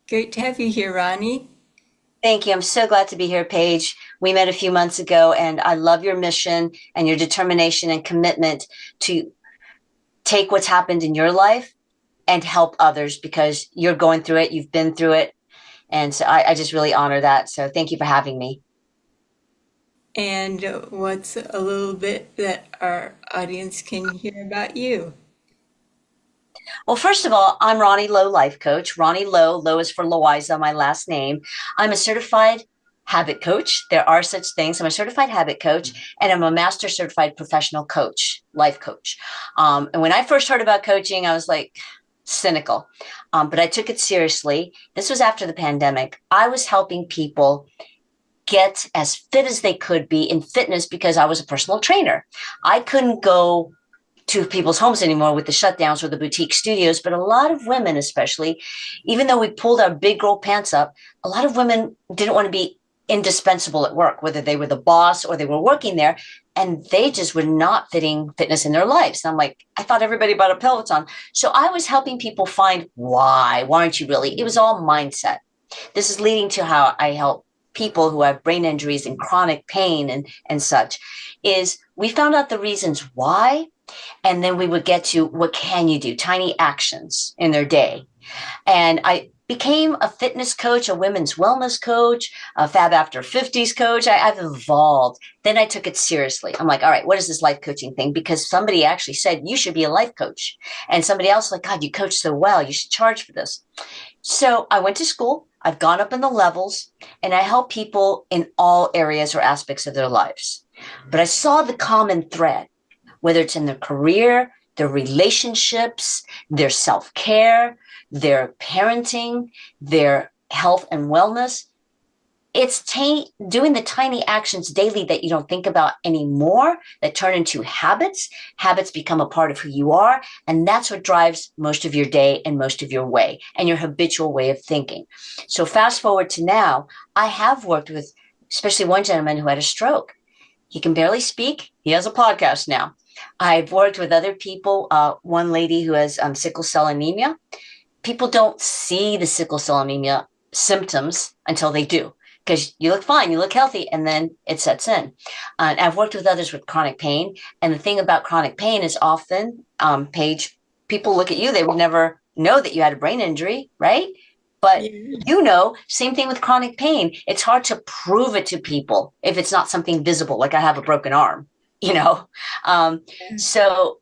Great to have you here, Ronnie. Thank you. I'm so glad to be here, Paige. We met a few months ago, and I love your mission and your determination and commitment to take what's happened in your life and help others because you're going through it, you've been through it. And so I just really honor that. So thank you for having me. And what's a little bit that our audience can hear about you? Well, first of all, I'm Ronnie Lowe, life coach. Ronnie Lowe, Lowe is for Loiza, my last name. I'm a certified habit coach. There are such things. I'm a certified habit coach, and I'm a master certified professional coach, life coach. And when I first heard about coaching, I was like cynical, but I took it seriously. This was after the pandemic. I was helping people get as fit as they could be in fitness because I was a personal trainer. I couldn't go to people's homes anymore with the shutdowns or the boutique studios. But a lot of women, especially, even though we pulled our big girl pants up, a lot of women didn't want to be indispensable at work, whether they were the boss or they were working there. And they just were not fitting fitness in their lives. And I'm like, I thought everybody bought a Peloton. So I was helping people find why. Why aren't you really? It was all mindset. This is leading to how I help people who have brain injuries and chronic pain and such is we found out the reasons why, and then we would get to what can you do, tiny actions in their day. And I became a fitness coach, a women's wellness coach, a Fab After 50s coach. I've evolved. Then I took it seriously. I'm like, all right, what is this life coaching thing? Because somebody actually said you should be a life coach. And somebody else like, God, you coach so well. You should charge for this. So I went to school. I've gone up in the levels and I help people in all areas or aspects of their lives. But I saw the common thread, whether it's in their career, their relationships, their self care, their parenting, their health and wellness. It's doing the tiny actions daily that you don't think about anymore that turn into habits. Habits become a part of who you are. And that's what drives most of your day and most of your way and your habitual way of thinking. So, fast forward to now, I have worked with especially one gentleman who had a stroke. He can barely speak. He has a podcast now. I've worked with other people. One lady who has sickle cell anemia. People don't see the sickle cell anemia symptoms until they do because you look fine, you look healthy, and then it sets in. And I've worked with others with chronic pain. And the thing about chronic pain is often, Paige, people look at you, they would never know that you had a brain injury, right? But Yeah. same thing with chronic pain. It's hard to prove it to people if it's not something visible, like I have a broken arm, you know? Um, so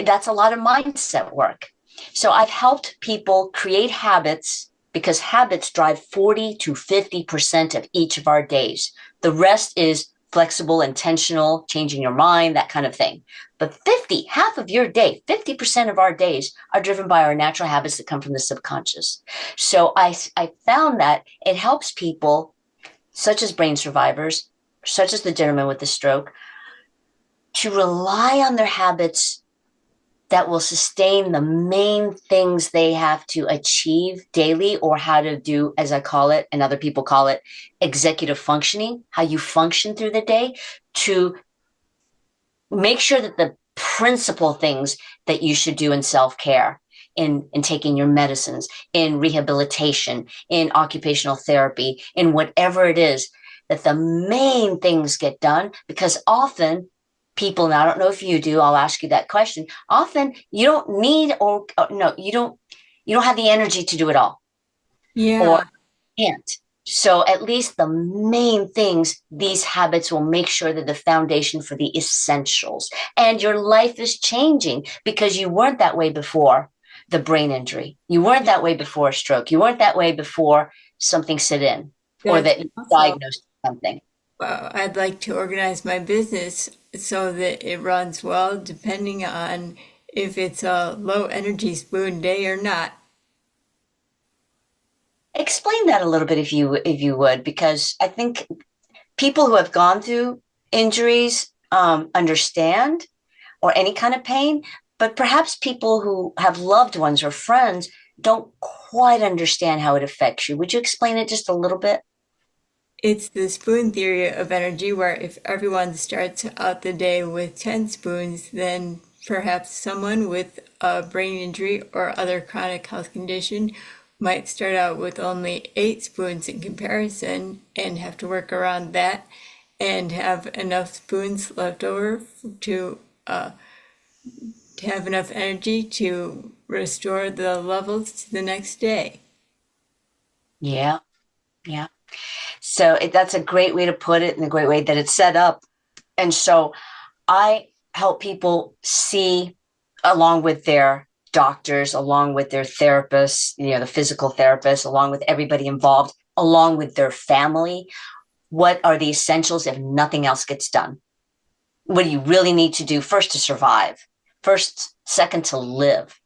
that's a lot of mindset work. So I've helped people create habits because habits drive 40 to 50% of each of our days. The rest is flexible, intentional, changing your mind, that kind of thing. But 50, half of your day, 50% of our days are driven by our natural habits that come from the subconscious. So I found that it helps people, such as brain survivors, such as the gentleman with the stroke, to rely on their habits that will sustain the main things they have to achieve daily, or how to do, as I call it, and other people call it, executive functioning, how you function through the day, to make sure that the principal things that you should do in self-care, in taking your medicines, in rehabilitation, in occupational therapy, in whatever it is, that the main things get done. Because often people, and I don't know if you do, I'll ask you that question. Often you don't need, or no, you don't have the energy to do it all, or Yeah. can't. So at least the main things, these habits will make sure that the foundation for the essentials. And your life is changing because you weren't that way before the brain injury. You weren't that way before a stroke. You weren't that way before something set in, or That's that you awesome. diagnosed something. Well, I'd like to organize my business so that it runs well, depending on if it's a low energy spoon day or not. Explain that a little bit if you would, because I think people who have gone through injuries understand, or any kind of pain, but perhaps people who have loved ones or friends don't quite understand how it affects you. Would you explain it just a little bit? It's the spoon theory of energy, where if everyone starts out the day with 10 spoons, then perhaps someone with a brain injury or other chronic health condition might start out with only 8 spoons in comparison and have to work around that and have enough spoons left over to have enough energy to restore the levels to the next day. Yeah. Yeah. So that's a great way to put it and a great way that it's set up. And so I help people see, along with their doctors, along with their therapists, the physical therapists, along with everybody involved, along with their family, what are the essentials if nothing else gets done? What do you really need to do first to survive? First, second, to live,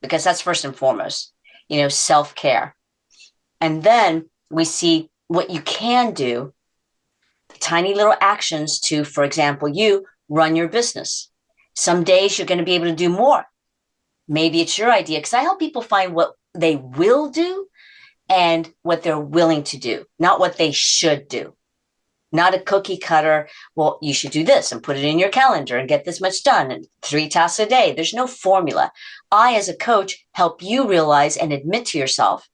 because that's first and foremost, self-care. And then we see what you can do, tiny little actions to, for example, you run your business. Some days you're going to be able to do more. Maybe it's your idea, because I help people find what they will do and what they're willing to do, not what they should do. Not a cookie cutter, well, you should do this and put it in your calendar and get this much done and 3 tasks a day. There's no formula. I, as a coach, help you realize and admit to yourself,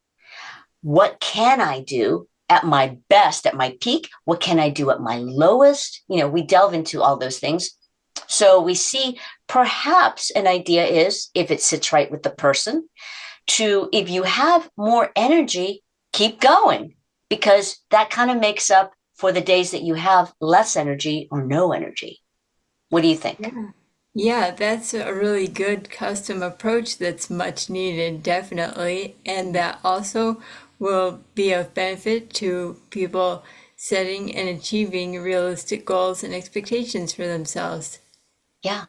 what can I do at my best, at my peak? What can I do at my lowest? We delve into all those things. So we see perhaps an idea is, if it sits right with the person, if you have more energy, keep going, because that kind of makes up for the days that you have less energy or no energy. What do you think? Yeah. Yeah, that's a really good custom approach that's much needed, definitely. And that also will be of benefit to people setting and achieving realistic goals and expectations for themselves. Yeah.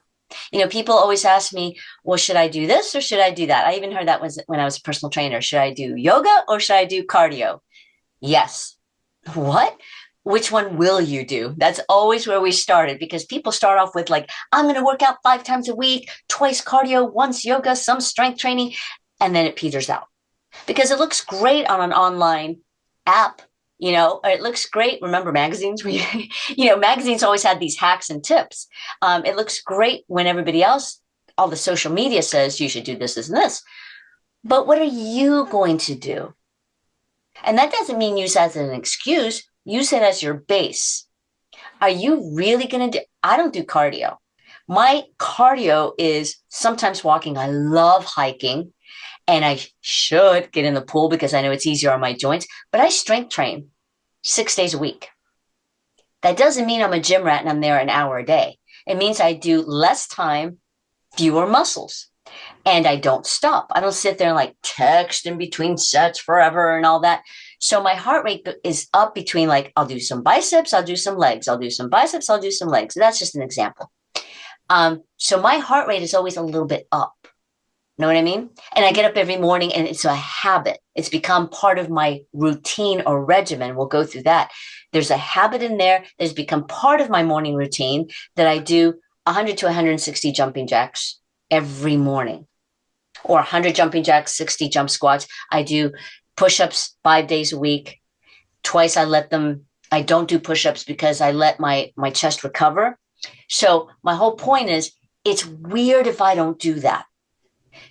People always ask me, well, should I do this or should I do that? I even heard that when I was a personal trainer. Should I do yoga or should I do cardio? Yes. What? Which one will you do? That's always where we started, because people start off with like, I'm going to work out 5 times a week, twice cardio, once yoga, some strength training, and then it peters out because it looks great on an online app. It looks great. Remember magazines? Magazines always had these hacks and tips. It looks great when everybody else, all the social media says you should do this, this, and this. But what are you going to do? And that doesn't mean use as an excuse. Use it as your base. Are you really going to do? I don't do cardio. My cardio is sometimes walking. I love hiking. And I should get in the pool because I know it's easier on my joints. But I strength train 6 days a week. That doesn't mean I'm a gym rat and I'm there an hour a day. It means I do less time, fewer muscles. And I don't stop. I don't sit there and like text in between sets forever and all that. So my heart rate is up between, like, I'll do some biceps, I'll do some legs, I'll do some biceps, I'll do some legs. That's just an example. So my heart rate is always a little bit up. Know what I mean? And I get up every morning and it's a habit. It's become part of my routine or regimen. We'll go through that. There's a habit in there that's become part of my morning routine that I do 100 to 160 jumping jacks every morning, or 100 jumping jacks, 60 jump squats. I do push-ups 5 days a week. Twice I don't do push-ups because I let my chest recover. So my whole point is, it's weird if I don't do that.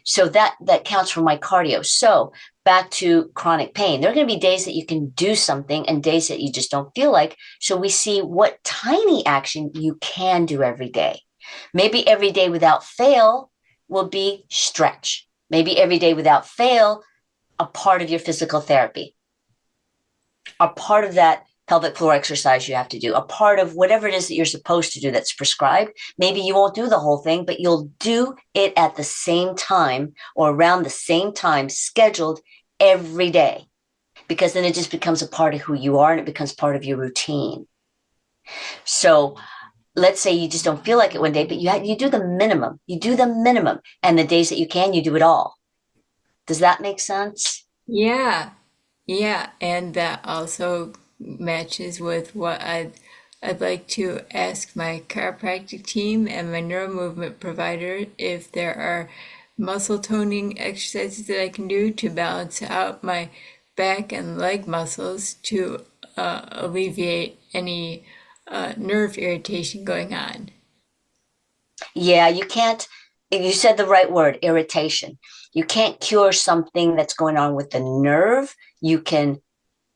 So that counts for my cardio. So back to chronic pain. There are going to be days that you can do something and days that you just don't feel like. So we see what tiny action you can do every day. Maybe every day without fail will be stretch. Maybe every day without fail, a part of your physical therapy, a part of that pelvic floor exercise you have to do, a part of whatever it is that you're supposed to do that's prescribed. Maybe you won't do the whole thing, but you'll do it at the same time or around the same time, scheduled every day, because then it just becomes a part of who you are and it becomes part of your routine. So let's say you just don't feel like it one day, but you do the minimum. You do the minimum. And the days that you can, you do it all. Does that make sense? Yeah, yeah, and that also matches with what I'd like to ask my chiropractic team and my neuromovement provider if there are muscle toning exercises that I can do to balance out my back and leg muscles to alleviate any nerve irritation going on. Yeah, you can't. You said the right word, irritation. You can't cure something that's going on with the nerve. You can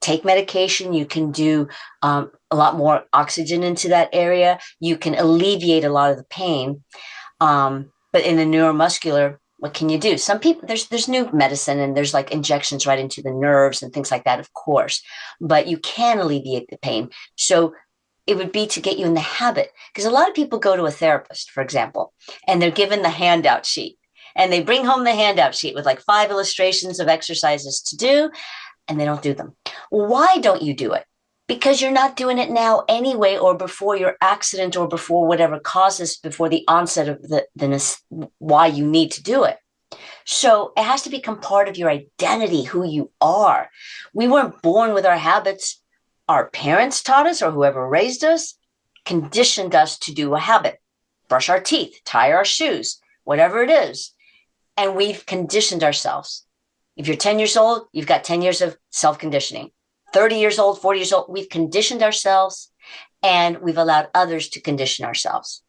take medication. You can do a lot more oxygen into that area. You can alleviate a lot of the pain. But in the neuromuscular, what can you do? Some people, there's new medicine and there's like injections right into the nerves and things like that, of course, but you can alleviate the pain. So it would be to get you in the habit, because a lot of people go to a therapist, for example, and they're given the handout sheet and they bring home the handout sheet with like 5 illustrations of exercises to do, and they don't do them. Why don't you do it? Because you're not doing it now anyway, or before your accident, or before whatever causes, before the onset of the why you need to do it. So it has to become part of your identity, who you are. We weren't born with our habits. Our parents taught us, or whoever raised us, conditioned us to do a habit, brush our teeth, tie our shoes, whatever it is. And we've conditioned ourselves. If you're 10 years old, you've got 10 years of self-conditioning. 30 years old, 40 years old, we've conditioned ourselves and we've allowed others to condition ourselves.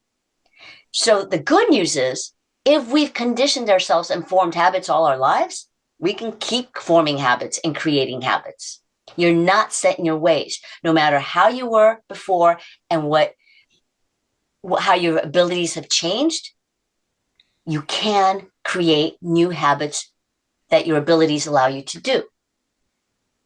So the good news is, if we've conditioned ourselves and formed habits all our lives, we can keep forming habits and creating habits. You're not set in your ways, no matter how you were before and how your abilities have changed. You can create new habits that your abilities allow you to do.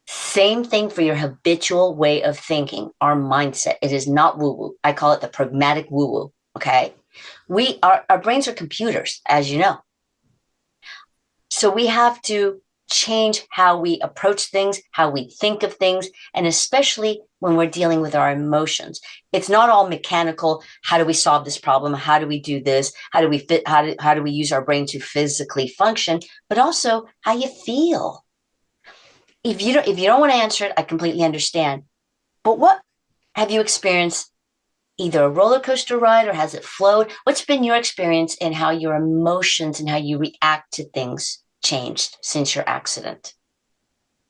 Same thing for your habitual way of thinking, our mindset. It is not woo-woo. I call it the pragmatic woo-woo. Okay. Our brains are computers, as you know. So we have to change how we approach things, how we think of things, and especially when we're dealing with our emotions. It's not all mechanical. How do we solve this problem? How do we do this? How do we fit? How do we use our brain to physically function? But also how you feel. If you don't want to answer it, I completely understand. But what have you experienced? Either a roller coaster ride, or has it flowed? What's been your experience in how your emotions and how you react to things changed since your accident?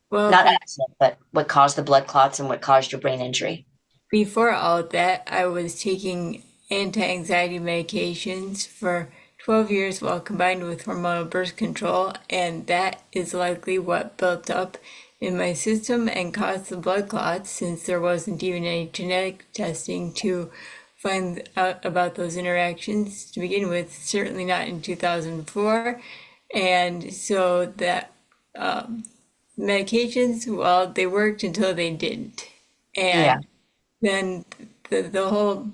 Well, Not accident, but what caused the blood clots and what caused your brain injury? before all of that, I was taking anti-anxiety medications for 12 years while combined with hormonal birth control, and that is likely what built up in my system and caused the blood clots, since there wasn't even any genetic testing to find out about those interactions to begin with, certainly not in 2004. And so that medications, well, they worked until they didn't. Yeah, And then the whole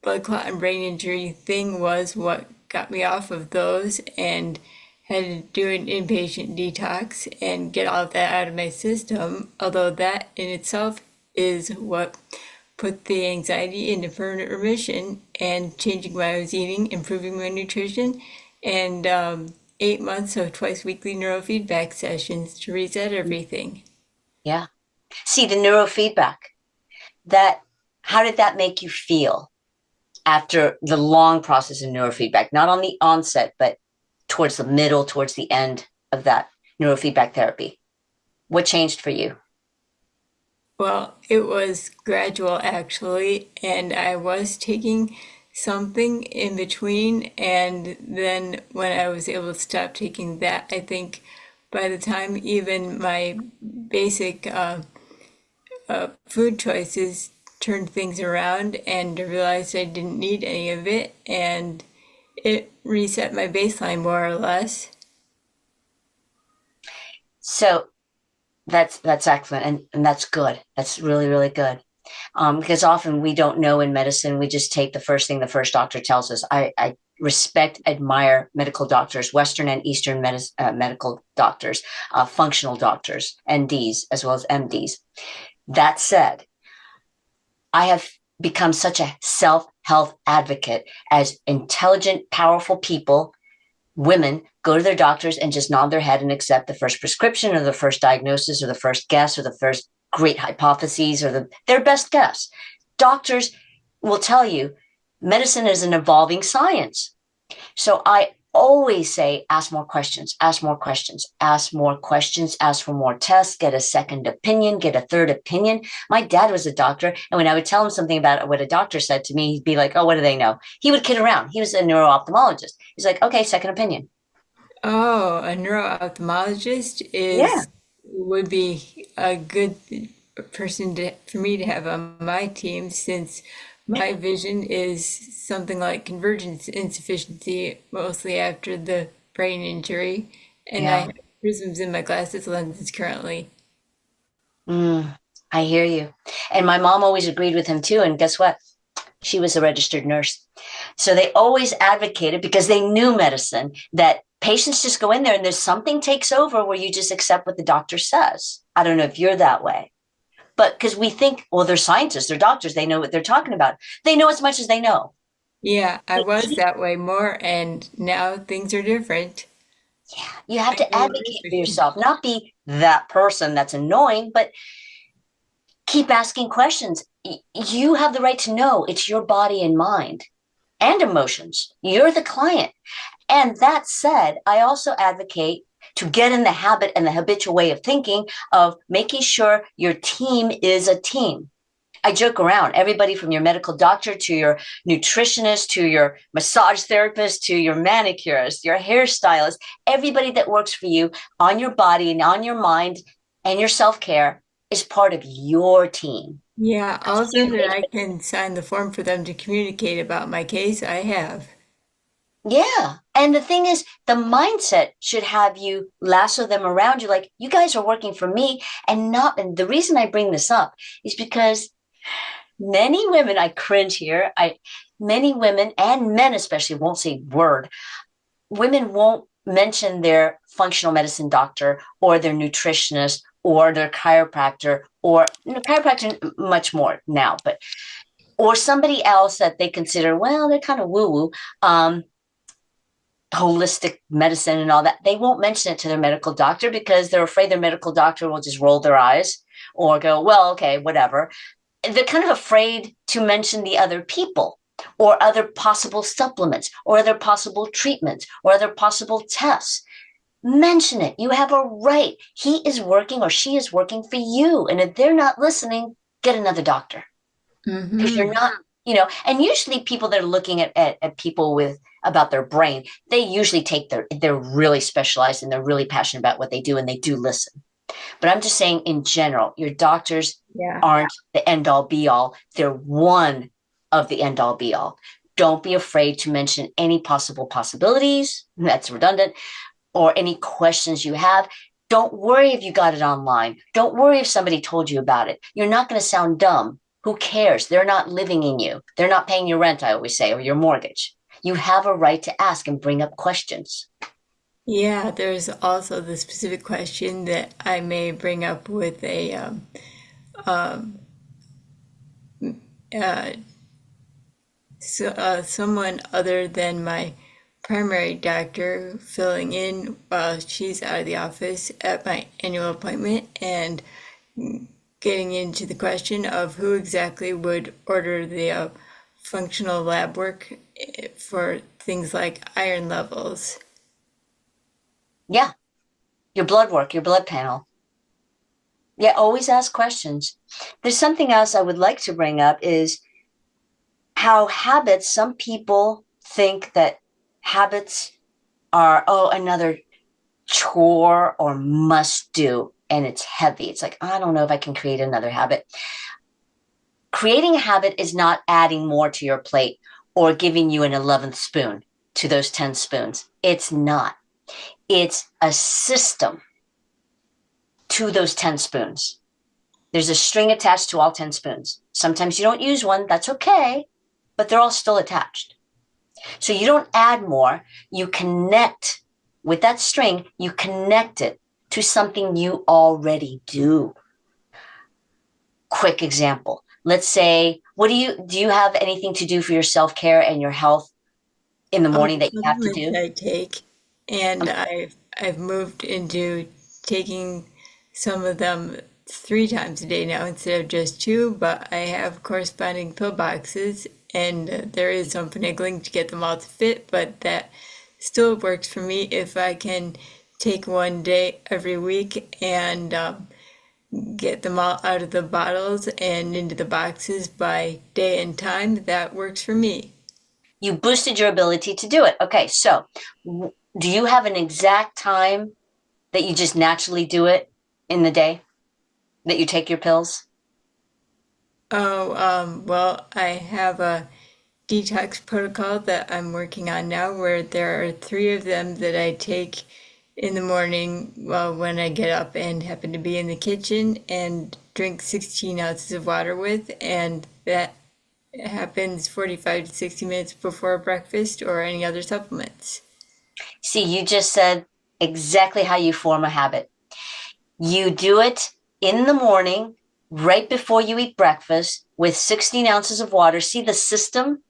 blood clot and brain injury thing was what got me off of those, and had to do an inpatient detox and get all of that out of my system. Although that in itself is what put the anxiety into permanent remission, and changing what I was eating, improving my nutrition, and 8 months of twice weekly neurofeedback sessions to reset everything. yeah. See, the neurofeedback, that, how did that make you feel after the long process of neurofeedback? Not on the onset, but towards the middle, towards the end of that neurofeedback therapy. What changed for you? Well, it was gradual actually, and I was taking something in between, and then when I was able to stop taking that, I think by the time even my basic food choices turned things around and realized I didn't need any of it, and it reset my baseline more or less. So that's excellent, and that's good. That's really, really good. Because often we don't know in medicine, we just take the first thing the first doctor tells us. I respect, admire medical doctors, Western and Eastern medical doctors, functional doctors, NDs, as well as MDs. That said, I have become such a self-health advocate, as intelligent, powerful people, women, go to their doctors and just nod their head and accept the first prescription, or the first diagnosis, or the first guess, or the first great hypotheses, or their best guess. Doctors will tell you medicine is an evolving science. So I always say, ask more questions, ask more questions, ask more questions, ask for more tests, get a second opinion, get a third opinion. My dad was a doctor, and when I would tell him something about what a doctor said to me, he'd be like, oh, what do they know? He would kid around. He was a neuro-ophthalmologist. He's like, okay, second opinion. Oh, a neuro-ophthalmologist Yeah. is would be a good person for me to have on my team since my vision is something like convergence insufficiency, mostly after the brain injury, and I Yeah. have prisms in my glasses lenses currently. Mm, I hear you. And my mom always agreed with him too. And guess what? She was a registered nurse. So they always advocated because they knew medicine that patients just go in there and there's something takes over where you just accept what the doctor says. I don't know if you're that way, but because we think, well, they're scientists, they're doctors, they know what they're talking about. They know as much as they know. Yeah, I They was keep, that way more, and now things are different. yeah, you have I to know advocate for everything. yourself, not be that person that's annoying, but keep asking questions. You have the right to know it's your body and mind and emotions. You're the client. And that said, I also advocate to get in the habit and the habitual way of thinking of making sure your team is a team. I joke around, everybody from your medical doctor to your nutritionist to your massage therapist to your manicurist, your hairstylist, everybody that works for you on your body and on your mind and your self care is part of your team. Yeah, That's also that huge. I can sign the form for them to communicate about my case, I have. Yeah. And the thing is, the mindset should have you lasso them around you like, you guys are working for me and not. And the reason I bring this up is because many women, I cringe here, many women and men especially won't say word. Women won't mention their functional medicine doctor or their nutritionist or their chiropractor or chiropractor much more now, but or somebody else that they consider, well, they're kind of woo-woo. Holistic medicine and all that, they won't mention it to their medical doctor because they're afraid their medical doctor will just roll their eyes or go, well, okay, whatever. They're kind of afraid to mention the other people or other possible supplements or other possible treatments or other possible tests. Mention it. You have a right. He is working or she is working for you. And if they're not listening, get another doctor because you're Hmm. not, and usually people that are looking at people with about their brain, they usually take they're really specialized and they're really passionate about what they do and they do listen. But I'm just saying in general, your doctors Yeah. aren't the end all be all. They're one of the end all be all. Don't be afraid to mention any possible possibilities. That's redundant or any questions you have. Don't worry if you got it online. Don't worry if somebody told you about it. You're not going to sound dumb. Who cares? They're not living in you. They're not paying your rent, I always say, or your mortgage. You have a right to ask and bring up questions. Yeah, there's also the specific question that I may bring up with a uh, someone other than my primary doctor filling in while she's out of the office at my annual appointment and getting into the question of who exactly would order the functional lab work for things like iron levels. Yeah, your blood work, your blood panel. Yeah, always ask questions. There's something else I would like to bring up is how habits, some people think that habits are, oh, another chore or must do, and it's heavy. It's like, I don't know if I can create another habit. Creating a habit is not adding more to your plate or giving you an 11th spoon to those 10 spoons. It's not. It's a system to those 10 spoons. There's a string attached to all 10 spoons. Sometimes you don't use one, that's okay, but they're all still attached. So you don't add more, you connect with that string, you connect it to something you already do. Quick example. Let's say, what do you have anything to do for your self-care and your health in the All morning the that you have to supplements do? I take, and Okay. I've moved into taking some of them 3 times a day now instead of just two, but I have corresponding pill boxes, and there is some finagling to get them all to fit, but that still works for me if I can take one day every week and get them all out of the bottles and into the boxes by day and time. That works for me. You boosted your ability to do it. Okay, so Do you have an exact time that you just naturally do it in the day that you take your pills? Oh, well, I have a detox protocol that I'm working on now where there are three of them that I take in the morning, well, when I get up and happen to be in the kitchen and drink 16 ounces of water with, and that happens 45 to 60 minutes before breakfast or any other supplements. See, you just said exactly how you form a habit. You do it in the morning, right before you eat breakfast, with 16 ounces of water. See the system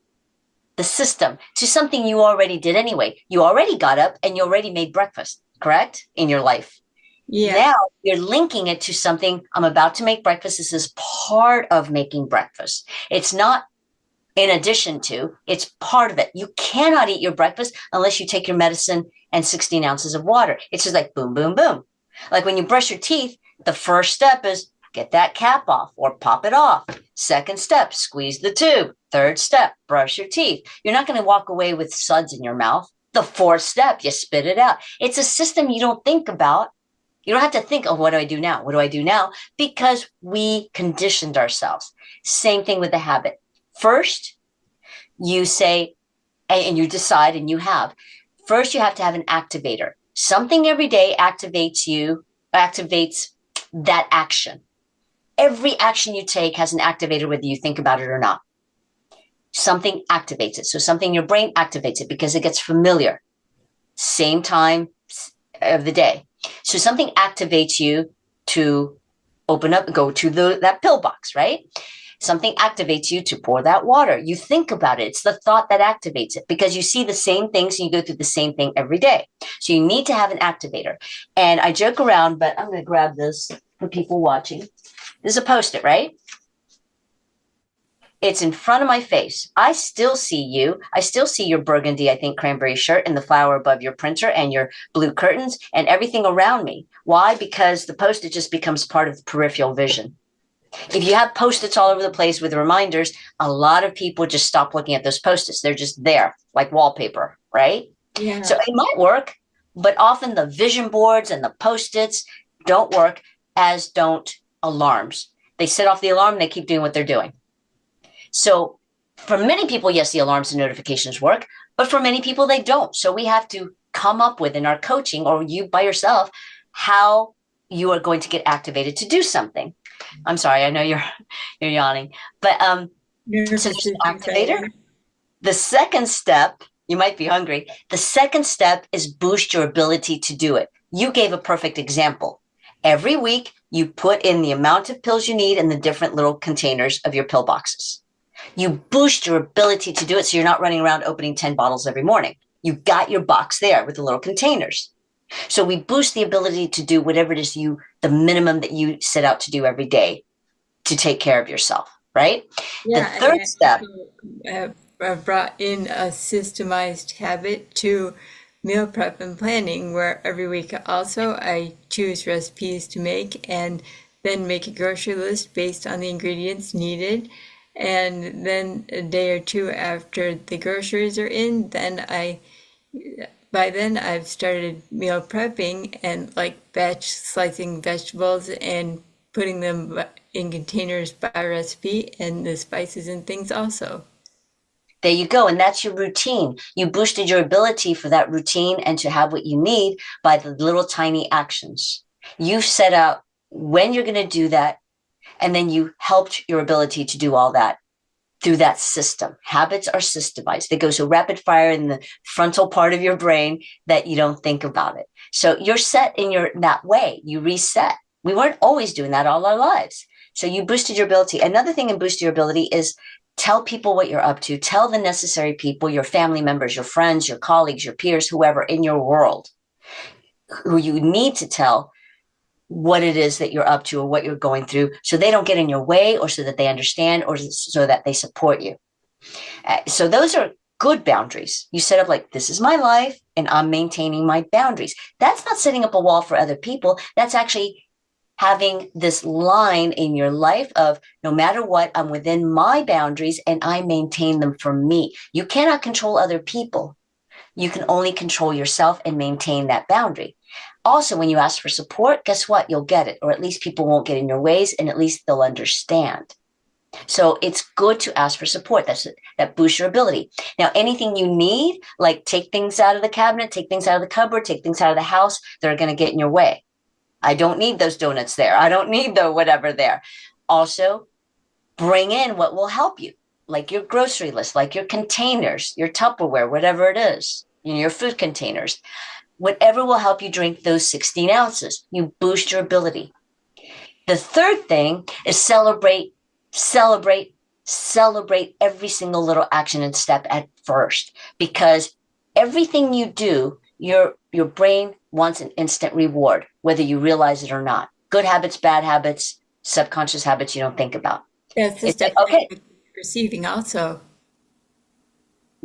to something you already did anyway. You already got up and you already made breakfast, correct? In your life. Yeah, Now you're linking it to something. I'm about to make breakfast. This is part of making breakfast. It's not in addition to, it's part of it. You cannot eat your breakfast unless you take your medicine and 16 ounces of water. It's just like boom, boom, boom. Like when you brush your teeth, the first step is get that cap off or pop it off. Second step, squeeze the tube. Third step, brush your teeth. You're not going to walk away with suds in your mouth. The fourth step, you spit it out. It's a system you don't think about. You don't have to think, oh, what do I do now? What do I do now? Because we conditioned ourselves. Same thing with the habit. First, you say, and you decide, and you have. First, you have to have an activator. Something every day activates that action. Every action you take has an activator, whether you think about it or not. Something activates it. So something in your brain activates it because it gets familiar. Same time of the day. So something activates you to open up and go to that pill box, right? Something activates you to pour that water. You think about it. It's the thought that activates it because you see the same things and you go through the same thing every day. So you need to have an activator. And I joke around, but I'm going to grab this for people watching. This is a Post-it, right? It's in front of my face. I still see you. I still see your burgundy, I think, cranberry shirt and the flower above your printer and your blue curtains and everything around me. Why? Because the Post-it just becomes part of the peripheral vision. If you have Post-its all over the place with reminders, a lot of people just stop looking at those Post-its. They're just there, like wallpaper, right? So yeah, it might work, but often the vision boards and the Post-its don't work, as don't alarms. They set off the alarm and they keep doing what they're doing. So for many people, yes, the alarms and notifications work, but for many people, they don't. So we have to come up with in our coaching, or you by yourself, how you are going to get activated to do something. I'm sorry, I know you're yawning, but so nervous there's system an activator. failure. The second step, you might be hungry. The second step is boost your ability to do it. You gave a perfect example. Every week, you put in the amount of pills you need in the different little containers of your pill boxes. You boost your ability to do it so you're not running around opening 10 bottles every morning. You've got your box there with the little containers. So we boost the ability to do whatever it is the minimum that you set out to do every day to take care of yourself, right? The Yeah, and third I step, also have brought in a systemized habit to meal prep and planning, where every week also I choose recipes to make and then make a grocery list based on the ingredients needed. And then a day or two after the groceries are in, by then I've started meal prepping and like batch slicing vegetables and putting them in containers by recipe and the spices and things also. there you go. And that's your routine. You boosted your ability for that routine and to have what you need by the little tiny actions. You've set out when you're going to do that, and then you helped your ability to do all that through that system. Habits are systemized. They go so rapid fire in the frontal part of your brain that you don't think about it. So you're set in that way. You reset. We weren't always doing that all our lives. So you boosted your ability. Another thing in boost your ability is tell people what you're up to. Tell the necessary people, your family members, your friends, your colleagues, your peers, whoever in your world who you need to tell what it is that you're up to or what you're going through so they don't get in your way or so that they understand or so that they support you. So those are good boundaries. You set up like, this is my life and I'm maintaining my boundaries. That's not setting up a wall for other people. That's actually having this line in your life of no matter what, I'm within my boundaries and I maintain them for me. You cannot control other people. You can only control yourself and maintain that boundary. Also, when you ask for support, guess what? You'll get it, or at least people won't get in your ways, and at least they'll understand. So it's good to ask for support. That boosts your ability. Now, anything you need, like take things out of the cabinet, take things out of the cupboard, take things out of the house that are going to get in your way. I don't need those donuts there. I don't need the whatever there. Also, bring in what will help you, like your grocery list, like your containers, your Tupperware, whatever it is, your food containers, whatever will help you drink those 16 ounces. You boost your ability. The third thing is celebrate, celebrate, celebrate every single little action and step at first, because everything you do, your brain wants an instant reward, whether you realize it or not. Good habits, bad habits, subconscious habits you don't think about. That's the It's like, stuff that okay, you're receiving also.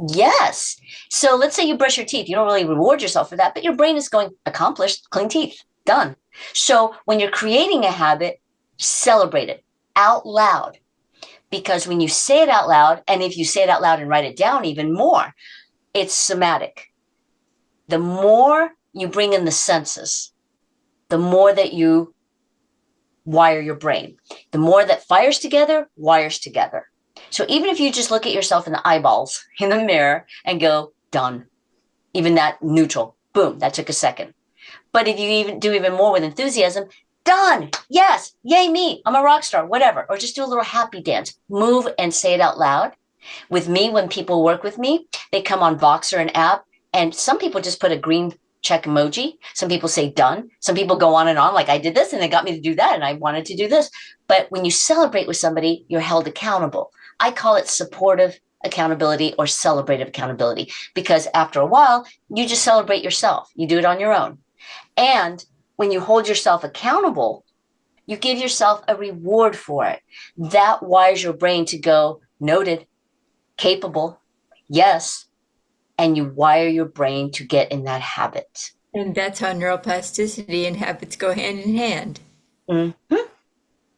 yes. So let's say you brush your teeth. You don't really reward yourself for that, but your brain is going, accomplished, clean teeth, done. So when you're creating a habit, celebrate it out loud. Because when you say it out loud, and if you say it out loud and write it down even more, it's somatic. The more you bring in the senses, the more that you wire your brain. The more that fires together, wires together. So even if you just look at yourself in the eyeballs in the mirror and go, done, even that neutral, boom, that took a second. But if you even do even more with enthusiasm, done, yes, yay me, I'm a rock star, whatever, or just do a little happy dance, move and say it out loud. With me, when people work with me, they come on Voxer and app, and some people just put a green check emoji. Some people say done. Some people go on and on, like I did this and it got me to do that and I wanted to do this. But when you celebrate with somebody, you're held accountable. I call it supportive accountability or celebrative accountability, because after a while, you just celebrate yourself. You do it on your own. And when you hold yourself accountable, you give yourself a reward for it. That wires your brain to go, noted, capable, yes, and you wire your brain to get in that habit. And that's how neuroplasticity and habits go hand in hand. Mm-hmm.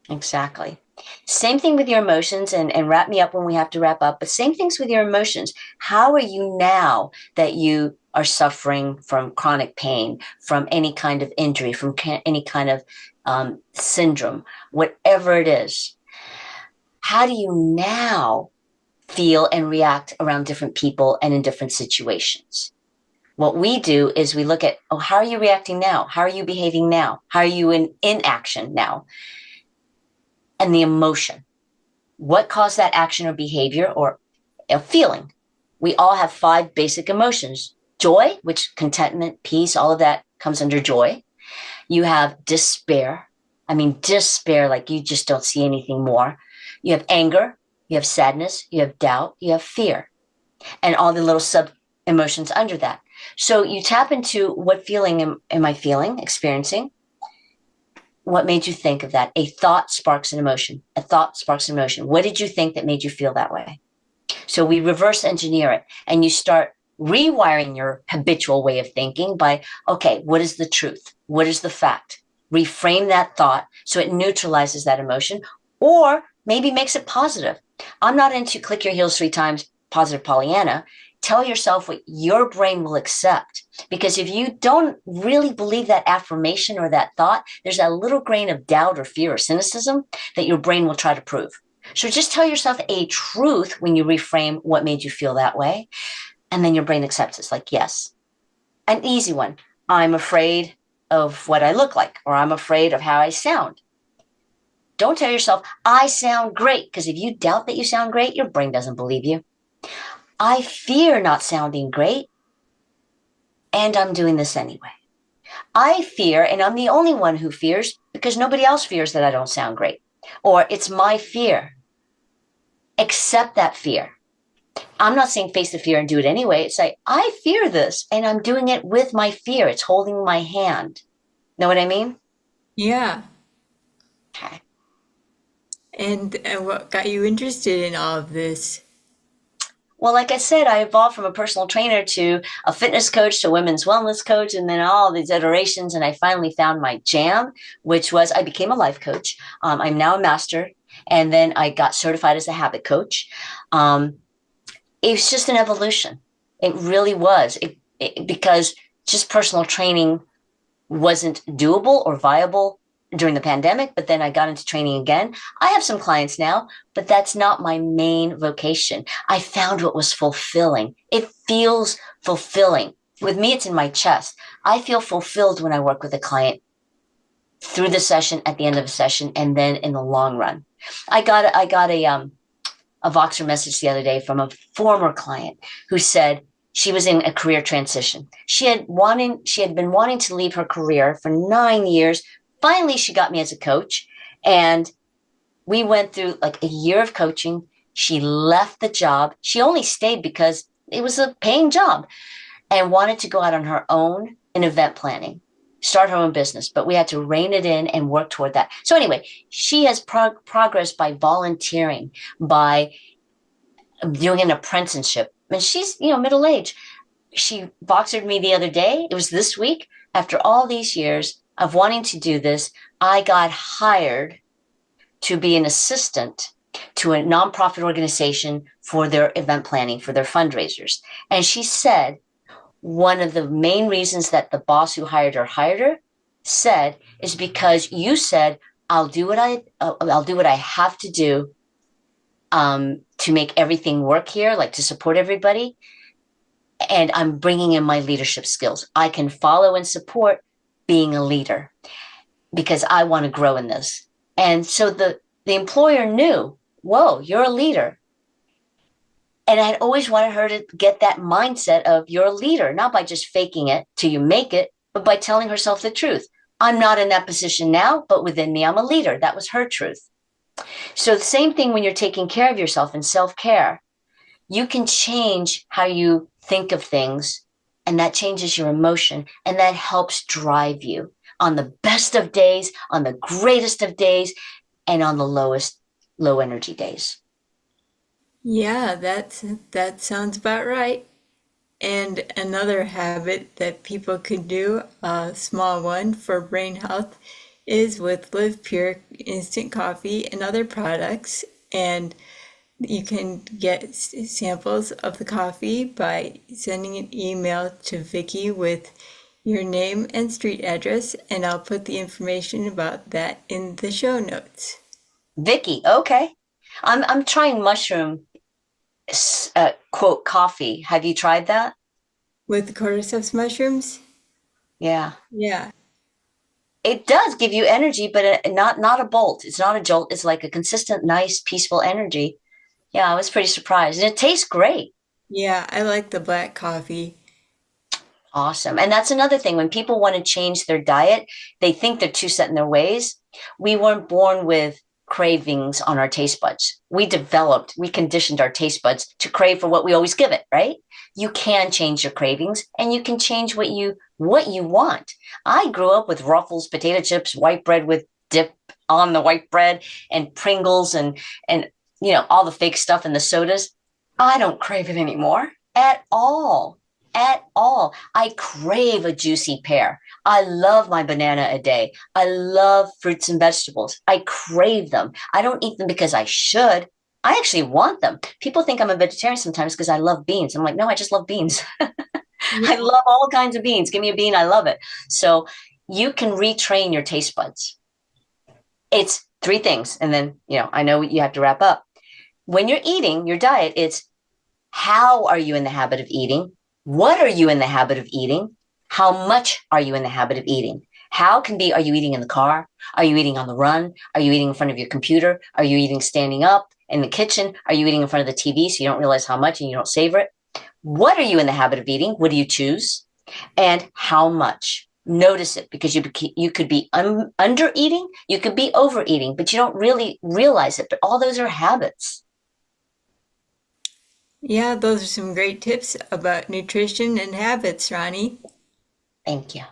Exactly. Same thing with your emotions, and wrap me up when we have to wrap up, but same things with your emotions. How are you now that you are suffering from chronic pain, from any kind of injury, from any kind of syndrome, whatever it is? How do you now feel and react around different people and in different situations? What we do is we look at, oh, how are you reacting now? How are you behaving now? How are you in action now? And the emotion. What caused that action or behavior or a feeling? We all have 5 basic emotions. Joy, which contentment, peace, all of that comes under joy. You have despair. I mean, despair, like you just don't see anything more. You have anger, you have sadness, you have doubt, you have fear, and all the little sub emotions under that. So you tap into, what feeling am I feeling, experiencing? What made you think of that? A thought sparks an emotion. A thought sparks an emotion. What did you think that made you feel that way? So we reverse engineer it, and you start rewiring your habitual way of thinking by, okay, what is the truth? What is the fact? Reframe that thought so it neutralizes that emotion, or maybe makes it positive. I'm not into click your heels 3 times, positive Pollyanna. Tell yourself what your brain will accept. Because if you don't really believe that affirmation or that thought, there's that little grain of doubt or fear or cynicism that your brain will try to prove. So just tell yourself a truth when you reframe what made you feel that way. And then your brain accepts it. It's like, yes, an easy one. I'm afraid of what I look like, or I'm afraid of how I sound. Don't tell yourself, I sound great, because if you doubt that you sound great, your brain doesn't believe you. I fear not sounding great, and I'm doing this anyway. I fear, and I'm the only one who fears, because nobody else fears that I don't sound great. Or it's my fear. Accept that fear. I'm not saying face the fear and do it anyway. It's like, I fear this, and I'm doing it with my fear. It's holding my hand. Know what I mean? Yeah. Okay. And what got you interested in all of this? Well, like I said, I evolved from a personal trainer to a fitness coach to a women's wellness coach, and then all these iterations. And I finally found my jam, which was I became a life coach. I'm now a master. And then I got certified as a habit coach. It was just an evolution. It really was. because just personal training wasn't doable or viable during the pandemic, but then I got into training again. I have some clients now, but that's not my main vocation. I found what was fulfilling. It feels fulfilling. With me, it's in my chest. I feel fulfilled when I work with a client through the session, at the end of the session, and then in the long run. I got a Voxer message the other day from a former client who said she was in a career transition. She had been wanting to leave her career for 9 years. Finally, she got me as a coach, and we went through like a year of coaching. She left the job. She only stayed because it was a paying job and wanted to go out on her own in event planning, start her own business. But we had to rein it in and work toward that. So anyway, she has progressed by volunteering, by doing an apprenticeship. And she's, middle age. She boxered me the other day. It was this week. After all these years of wanting to do this, I got hired to be an assistant to a nonprofit organization for their event planning, for their fundraisers. And she said one of the main reasons that the boss who hired her said is because you said, I'll do what I have to do to make everything work here, like to support everybody. And I'm bringing in my leadership skills. I can follow and support being a leader because I want to grow in this. And so the employer knew, whoa, you're a leader. And I had always wanted her to get that mindset of you're a leader, not by just faking it till you make it, but by telling herself the truth. I'm not in that position now, but within me, I'm a leader. That was her truth. So the same thing when you're taking care of yourself in self-care, you can change how you think of things, and that changes your emotion, and that helps drive you on the best of days, on the greatest of days, and on the lowest low energy days. Yeah, that sounds about right. And another habit that people can do, a small one for brain health, is with Live Pure instant coffee and other products. And you can get samples of the coffee by sending an email to Vicky with your name and street address, and I'll put the information about that in the show notes. Vicky, okay. I'm trying mushroom quote coffee. Have you tried that? With the cordyceps mushrooms? Yeah. Yeah. It does give you energy, but not a bolt. It's not a jolt. It's like a consistent, nice, peaceful energy. Yeah, I was pretty surprised. And it tastes great. Yeah, I like the black coffee. Awesome. And that's another thing. When people want to change their diet, they think they're too set in their ways. We weren't born with cravings on our taste buds. We conditioned our taste buds to crave for what we always give it, right? You can change your cravings and you can change what you want. I grew up with Ruffles, potato chips, white bread with dip on the white bread, and Pringles and all the fake stuff in the sodas. I don't crave it anymore at all. At all. I crave a juicy pear. I love my banana a day. I love fruits and vegetables. I crave them. I don't eat them because I should. I actually want them. People think I'm a vegetarian sometimes because I love beans. I'm like, no, I just love beans. I Yeah. love all kinds of beans. Give me a bean. I love it. So you can retrain your taste buds. It's three things. And then, I know you have to wrap up. When you're eating your diet, it's how are you in the habit of eating? What are you in the habit of eating? How much are you in the habit of eating? How can be, are you eating in the car? Are you eating on the run? Are you eating in front of your computer? Are you eating standing up in the kitchen? Are you eating in front of the TV so you don't realize how much and you don't savor it? What are you in the habit of eating? What do you choose? And how much? Notice it, because you could be under eating, you could be overeating, but you don't really realize it. But all those are habits. Yeah, those are some great tips about nutrition and habits, Ronnie. Thank you.